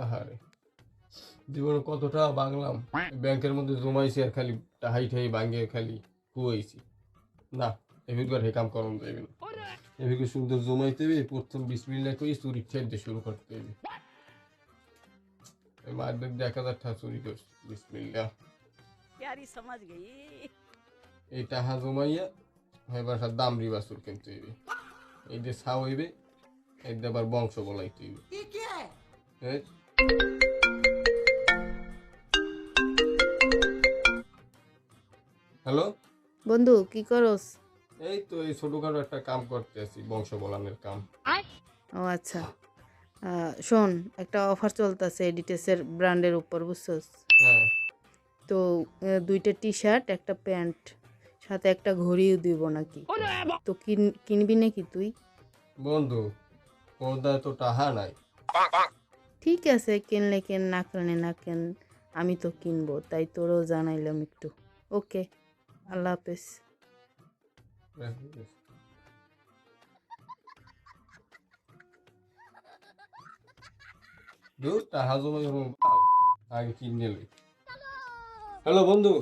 আহারে, জীবনে কতটা বাংলাম, ব্যাংকের মধ্যে জমাইছি আর খালি টাহাই ঠাই ভাঙ্গে খালি কুয়াইছি। না, এবিকার হে কাম করন যাইবে না। এবিকে সুন্দর জমাইতে হবে, প্রথম বিসমিল্লাহ কই চুরি খেলতে শুরু করতে হবে। মার দেখ 1000 টাকা চুরি করছি, বিসমিল্লাহ। प्यारी समझ गई। এই টাকা জমাইয়া এবার দাম রিবা চুর কিনতে হইবে। এই যে ছাও হইবে, এই যে আবার বংশ বলাইতে হইবে। এই হ্যালো বন্ধু কি করস? এই তো এই ছোটখাটো একটা কাম করতে আছি, বংশ বলানের কাম। ও আচ্ছা, শোন, একটা অফার চলতেছে এডিটেসের ব্র্যান্ডের উপর, বুঝছস? হ্যাঁ, তো 2টা টি শার্ট, একটা প্যান্ট, সাথে একটা ঘড়িও দিব নাকি। তো কিনবি নাকি তুই? বন্ধু ওদায় তো টাহা নাই। ঠিক আছে, কিনলে কেন, না কিনলে না কেন, আমি তো কিনবো, তাই তোরও জানাইলাম একটু। ওকে, আল্লাহ হাফেজ। দূর টাহা জমা আগে কিনে লই। হ্যালো বন্ধু।